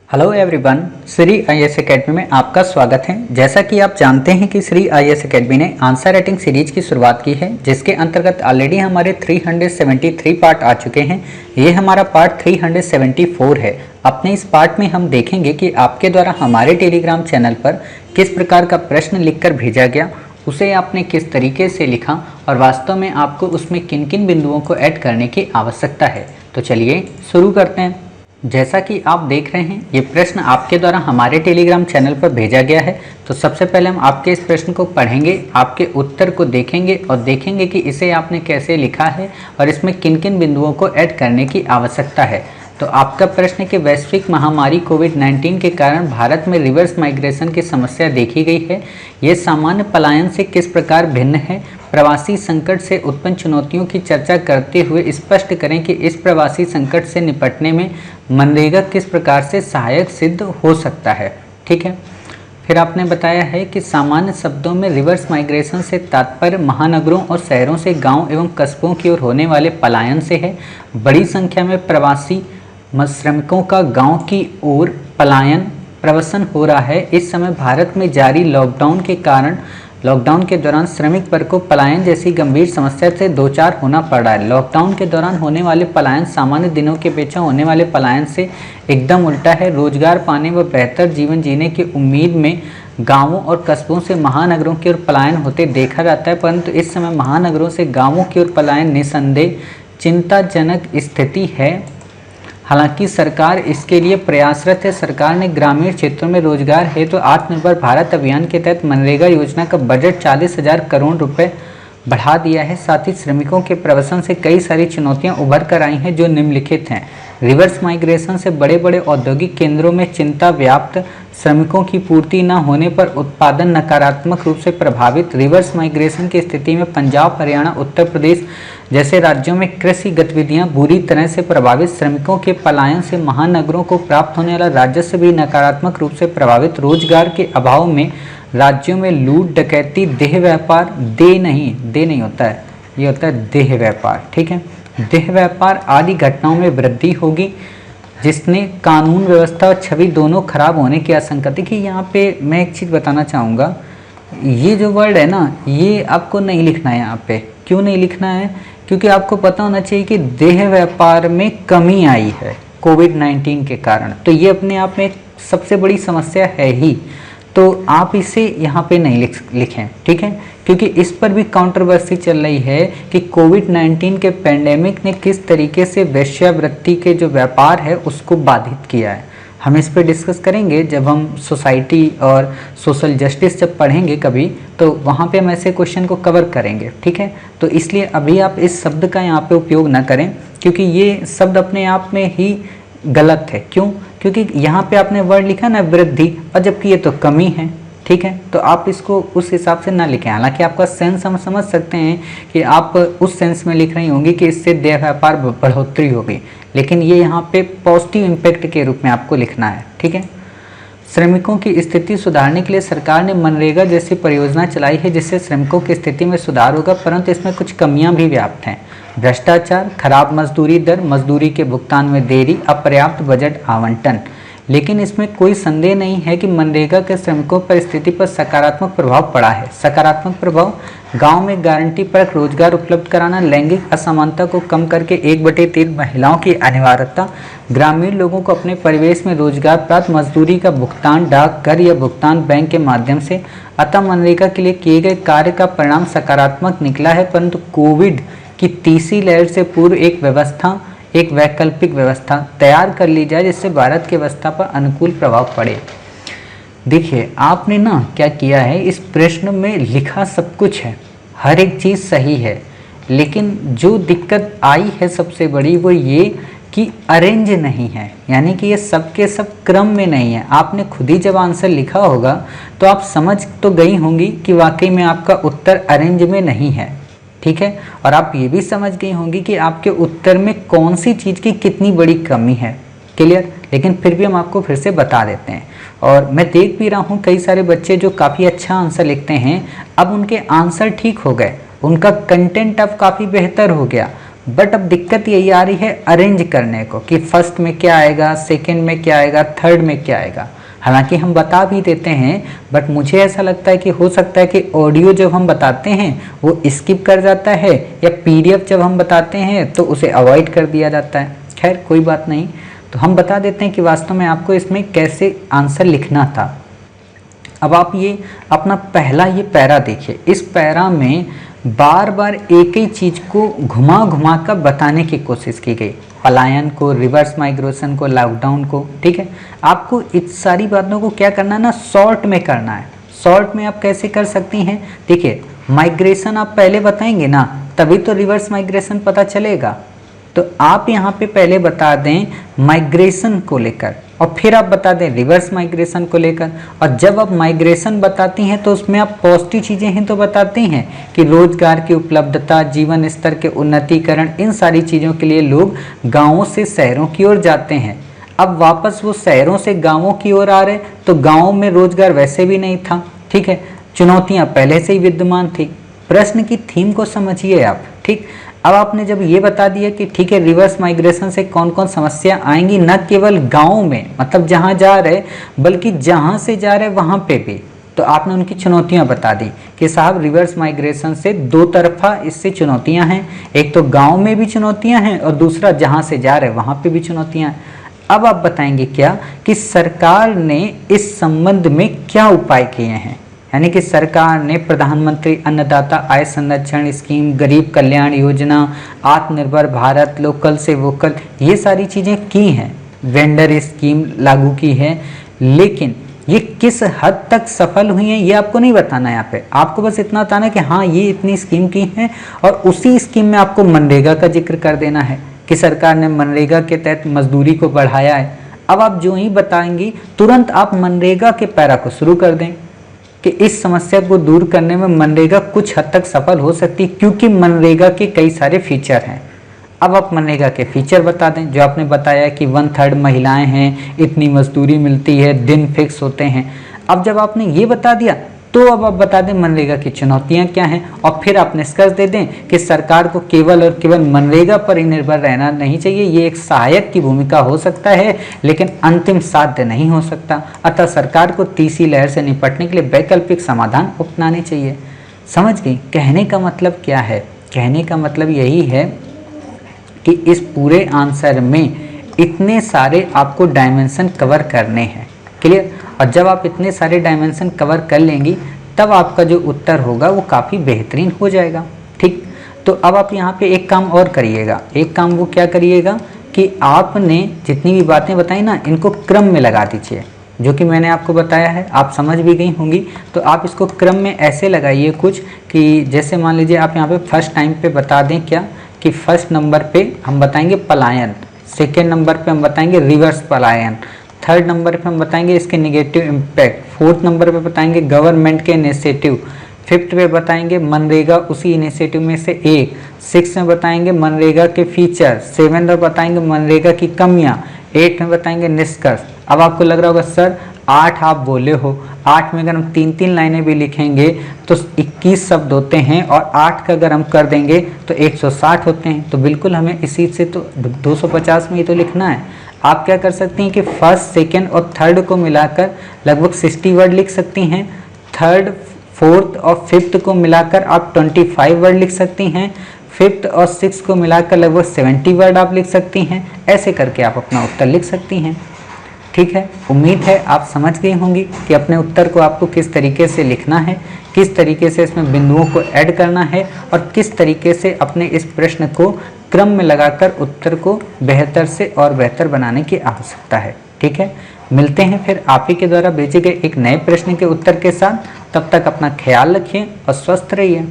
Hello everyone, Shri IAS academy में आपका स्वागत है। जैसा कि आप जानते हैं कि श्री आईएएस एकेडमी ने आंसर राइटिंग सीरीज की शुरुआत की है, जिसके अंतर्गत ऑलरेडी हमारे 373 पार्ट आ चुके हैं। ये हमारा पार्ट 374 है। अपने इस पार्ट में हम देखेंगे कि आपके द्वारा हमारे टेलीग्राम चैनल पर किस प्रकार का प्रश्न लिखकर भेजा गया, उसे आपने किस तरीके से लिखा और वास्तव में आपको उसमें किन किन बिंदुओं को ऐड करने की आवश्यकता है। तो चलिए शुरू करते हैं। जैसा कि आप देख रहे हैं, ये प्रश्न आपके द्वारा हमारे टेलीग्राम चैनल पर भेजा गया है। तो सबसे पहले हम आपके इस प्रश्न को पढ़ेंगे, आपके उत्तर को देखेंगे और देखेंगे कि इसे आपने कैसे लिखा है और इसमें किन किन बिंदुओं को ऐड करने की आवश्यकता है। तो आपका प्रश्न है कि वैश्विक महामारी कोविड-19 के कारण भारत में रिवर्स माइग्रेशन की समस्या देखी गई है। ये सामान्य पलायन से किस प्रकार भिन्न है। प्रवासी संकट से उत्पन्न चुनौतियों की चर्चा करते हुए स्पष्ट करें कि इस प्रवासी संकट से निपटने में मनरेगा किस प्रकार से सहायक सिद्ध हो सकता है। ठीक है। फिर आपने बताया है कि सामान्य शब्दों में रिवर्स माइग्रेशन से तात्पर्य महानगरों और शहरों से गांव एवं कस्बों की ओर होने वाले पलायन से है। बड़ी संख्या में प्रवासी श्रमिकों का गांव की ओर पलायन प्रवसन हो रहा है। इस समय भारत में जारी लॉकडाउन के दौरान श्रमिक वर्ग को पलायन जैसी गंभीर समस्या से दो चार होना पड़ रहा है। लॉकडाउन के दौरान होने वाले पलायन सामान्य दिनों के अपेक्षा होने वाले पलायन से एकदम उल्टा है। रोजगार पाने व बेहतर जीवन जीने की उम्मीद में गांवों और कस्बों से महानगरों की ओर पलायन होते देखा जाता है, परंतु इस समय महानगरों से गाँवों की ओर पलायन निसंदेह चिंताजनक स्थिति है। हालांकि सरकार इसके लिए प्रयासरत है। सरकार ने ग्रामीण क्षेत्रों में रोजगार हेतु आत्मनिर्भर भारत अभियान के तहत मनरेगा योजना का बजट 40,000 करोड़ रुपए बढ़ा दिया है। साथ ही श्रमिकों के प्रवसन से कई सारी चुनौतियां उभर कर आई हैं, जो निम्नलिखित हैं। रिवर्स माइग्रेशन से बड़े बड़े औद्योगिक केंद्रों में चिंता व्याप्त, श्रमिकों की पूर्ति न होने पर उत्पादन नकारात्मक रूप से प्रभावित। रिवर्स माइग्रेशन की स्थिति में पंजाब, हरियाणा, उत्तर प्रदेश जैसे राज्यों में कृषि गतिविधियां बुरी तरह से प्रभावित। श्रमिकों के पलायन से महानगरों को प्राप्त होने वाला राजस्व भी नकारात्मक रूप से प्रभावित। रोजगार के अभाव में राज्यों में लूट, डकैती, देह व्यापार, दे नहीं होता है, ये होता है देह व्यापार। ठीक है, देह व्यापार आदि घटनाओं में वृद्धि होगी, जिसने कानून व्यवस्था और छवि दोनों खराब होने की आशंका। देखिए यहाँ पे मैं एक चीज़ बताना चाहूँगा, ये जो वर्ड है ना, ये आपको नहीं लिखना है यहाँ पे। क्यों नहीं लिखना है? क्योंकि आपको पता होना चाहिए कि देह व्यापार में कमी आई है कोविड-19 के कारण। तो ये अपने आप में एक सबसे बड़ी समस्या है ही, तो आप इसे यहाँ पे नहीं लिखें। ठीक है, क्योंकि इस पर भी कंट्रोवर्सी चल रही है कि कोविड-19 के पैंडेमिक ने किस तरीके से वेश्यावृत्ति के जो व्यापार है उसको बाधित किया है। हम इस पर डिस्कस करेंगे जब हम सोसाइटी और सोशल जस्टिस जब पढ़ेंगे कभी, तो वहाँ पे हम ऐसे क्वेश्चन को कवर करेंगे। ठीक है, तो इसलिए अभी आप इस शब्द का यहाँ पे उपयोग ना करें, क्योंकि ये शब्द अपने आप में ही गलत है। क्यों? क्योंकि यहाँ पे आपने वर्ड लिखा ना वृद्धि, और जबकि ये तो कमी है। ठीक है, तो आप इसको उस हिसाब से ना लिखें। हालांकि आपका सेंस हम समझ सकते हैं कि आप उस सेंस में लिख रही होंगी कि इससे देह व्यापार बढ़ोतरी होगी, लेकिन ये यहाँ पे पॉजिटिव इम्पैक्ट के रूप में आपको लिखना है। ठीक है, श्रमिकों की स्थिति सुधारने के लिए सरकार ने मनरेगा जैसी परियोजना चलाई है, जिससे श्रमिकों की स्थिति में सुधार होगा, परंतु इसमें कुछ कमियां भी व्याप्त हैं। भ्रष्टाचार, खराब मजदूरी दर, मजदूरी के भुगतान में देरी, अपर्याप्त बजट आवंटन। लेकिन इसमें कोई संदेह नहीं है कि मनरेगा के श्रमिकों पर स्थिति पर सकारात्मक प्रभाव पड़ा है। सकारात्मक प्रभाव: गांव में गारंटी परक रोजगार उपलब्ध कराना, लैंगिक असमानता को कम करके 1/3 महिलाओं की अनिवार्यता, ग्रामीण लोगों को अपने परिवेश में रोजगार प्राप्त, मजदूरी का भुगतान डाक कर या भुगतान बैंक के माध्यम से। अतः मनरेगा के लिए किए गए कार्य का परिणाम सकारात्मक निकला है, परंतु कोविड की तीसरी लहर से पूर्व एक वैकल्पिक व्यवस्था तैयार कर ली जाए, जिससे भारत की व्यवस्था पर अनुकूल प्रभाव पड़े। देखिए आपने ना क्या किया है, इस प्रश्न में लिखा सब कुछ है, हर एक चीज़ सही है, लेकिन जो दिक्कत आई है सबसे बड़ी वो ये कि अरेंज नहीं है, यानी कि ये सब के सब क्रम में नहीं है। आपने खुद ही जब आंसर लिखा होगा तो आप समझ तो गई होंगी कि वाकई में आपका उत्तर अरेंज में नहीं है। ठीक है, और आप ये भी समझ गई होंगी कि आपके उत्तर में कौन सी चीज़ की कितनी बड़ी कमी है। क्लियर? लेकिन फिर भी हम आपको फिर से बता देते हैं। और मैं देख भी रहा हूँ कई सारे बच्चे जो काफ़ी अच्छा आंसर लिखते हैं, अब उनके आंसर ठीक हो गए, उनका कंटेंट अब काफ़ी बेहतर हो गया, बट अब दिक्कत यही आ रही है अरेंज करने को कि फर्स्ट में क्या आएगा, सेकंड में क्या आएगा, थर्ड में क्या आएगा। हालांकि हम बता भी देते हैं, बट मुझे ऐसा लगता है कि हो सकता है कि ऑडियो जब हम बताते हैं वो स्किप कर जाता है, या पीडीएफ जब हम बताते हैं तो उसे अवॉइड कर दिया जाता है। खैर कोई बात नहीं, तो हम बता देते हैं कि वास्तव में आपको इसमें कैसे आंसर लिखना था। अब आप ये अपना पहला ये पैरा देखिए, इस पैरा में बार बार एक ही चीज को घुमा घुमा कर बताने की कोशिश की गई, पलायन को, रिवर्स माइग्रेशन को, लॉकडाउन को। ठीक है, आपको इस सारी बातों को क्या करना है ना, शॉर्ट में करना है। शॉर्ट में आप कैसे कर सकती हैं, देखिए माइग्रेशन आप पहले बताएंगे ना, तभी तो रिवर्स माइग्रेशन पता चलेगा। तो आप यहाँ पे पहले बता दें माइग्रेशन को लेकर, और फिर आप बता दें रिवर्स माइग्रेशन को लेकर। और जब आप माइग्रेशन बताती हैं तो उसमें आप पॉजिटिव चीज़ें हैं तो बताते हैं कि रोजगार की उपलब्धता, जीवन स्तर के उन्नतीकरण, इन सारी चीज़ों के लिए लोग गांवों से शहरों की ओर जाते हैं। अब वापस वो शहरों से गांवों की ओर आ रहे, तो गाँवों में रोजगार वैसे भी नहीं था। ठीक है, चुनौतियाँ पहले से ही विद्यमान थी। प्रश्न की थीम को समझिए आप। ठीक, अब आपने जब ये बता दिया कि ठीक है रिवर्स माइग्रेशन से कौन कौन समस्या आएंगी, न केवल गाँव में, मतलब जहाँ जा रहे, बल्कि जहाँ से जा रहे वहाँ पे भी, तो आपने उनकी चुनौतियाँ बता दी कि साहब रिवर्स माइग्रेशन से दो तरफा इससे चुनौतियाँ हैं, एक तो गाँव में भी चुनौतियाँ हैं और दूसरा जहाँ से जा रहे वहाँ पे भी चुनौतियाँ हैं। अब आप बताएंगे क्या कि सरकार ने इस संबंध में क्या उपाय किए हैं, यानी कि सरकार ने प्रधानमंत्री अन्नदाता आय संरक्षण स्कीम, गरीब कल्याण योजना, आत्मनिर्भर भारत, लोकल से वोकल, ये सारी चीज़ें की हैं, वेंडर स्कीम लागू की है, लेकिन ये किस हद तक सफल हुई हैं ये आपको नहीं बताना है। यहाँ पे आपको बस इतना बताना है कि हाँ ये इतनी स्कीम की हैं, और उसी स्कीम में आपको मनरेगा का जिक्र कर देना है कि सरकार ने मनरेगा के तहत मजदूरी को बढ़ाया है। अब आप जो ही बताएंगी तुरंत आप मनरेगा के पैरा को शुरू कर दें कि इस समस्या को दूर करने में मनरेगा कुछ हद तक सफल हो सकती है, क्योंकि मनरेगा के कई सारे फीचर हैं। अब आप मनरेगा के फीचर बता दें, जो आपने बताया कि 1/3 महिलाएं हैं, इतनी मजदूरी मिलती है, दिन फिक्स होते हैं। अब जब आपने ये बता दिया तो अब आप बता दें मनरेगा की चुनौतियां क्या हैं, और फिर आप निष्कर्ष दे दें कि सरकार को केवल और केवल मनरेगा पर ही निर्भर रहना नहीं चाहिए, ये एक सहायक की भूमिका हो सकता है लेकिन अंतिम साध्य नहीं हो सकता। अतः सरकार को तीसरी लहर से निपटने के लिए वैकल्पिक समाधान अपनाने चाहिए। समझ गई कहने का मतलब क्या है? कहने का मतलब यही है कि इस पूरे आंसर में इतने सारे आपको डायमेंशन कवर करने हैं। क्लियर? और जब आप इतने सारे डायमेंशन कवर कर लेंगी तब आपका जो उत्तर होगा वो काफ़ी बेहतरीन हो जाएगा। ठीक, तो अब आप यहाँ पे एक काम और करिएगा। एक काम वो क्या करिएगा कि आपने जितनी भी बातें बताई ना इनको क्रम में लगा दीजिए, जो कि मैंने आपको बताया है, आप समझ भी गई होंगी। तो आप इसको क्रम में ऐसे लगाइए कुछ कि जैसे मान लीजिए आप यहाँ पे फर्स्ट टाइम पे बता दें क्या कि फर्स्ट नंबर पे हम बताएंगे पलायन, सेकेंड नंबर पे हम बताएंगे रिवर्स पलायन, थर्ड नंबर पे हम बताएंगे इसके नेगेटिव इम्पैक्ट, फोर्थ नंबर पे बताएंगे गवर्नमेंट के इनिशिएटिव, फिफ्थ पे बताएंगे मनरेगा उसी इनिशिएटिव में से एक, सिक्स में बताएंगे मनरेगा के फीचर, सेवन में बताएंगे मनरेगा की कमियां, एट में बताएंगे निष्कर्ष। अब आपको लग रहा होगा सर 8 आप बोले हो, 8 में अगर हम 3-3 लाइनें भी लिखेंगे तो 21 शब्द होते हैं, और 8 का अगर हम कर देंगे तो 160 होते हैं। तो बिल्कुल हमें इसी से तो 250 में ही तो लिखना है। आप क्या कर सकती हैं कि फर्स्ट, सेकेंड और थर्ड को मिलाकर लगभग 60 वर्ड लिख सकती हैं, थर्ड, फोर्थ और फिफ्थ को मिलाकर आप 25 वर्ड लिख सकती हैं, फिफ्थ और सिक्स को मिलाकर लगभग 70 वर्ड आप लिख सकती हैं। ऐसे करके आप अपना उत्तर लिख सकती हैं। ठीक है, उम्मीद है आप समझ गई होंगी कि अपने उत्तर को आपको किस तरीके से लिखना है, किस तरीके से इसमें बिंदुओं को ऐड करना है, और किस तरीके से अपने इस प्रश्न को क्रम में लगाकर उत्तर को बेहतर से और बेहतर बनाने की आवश्यकता है। ठीक है, मिलते हैं फिर आप ही के द्वारा भेजे गए एक नए प्रश्न के उत्तर के साथ। तब तक अपना ख्याल रखिए और स्वस्थ रहिए।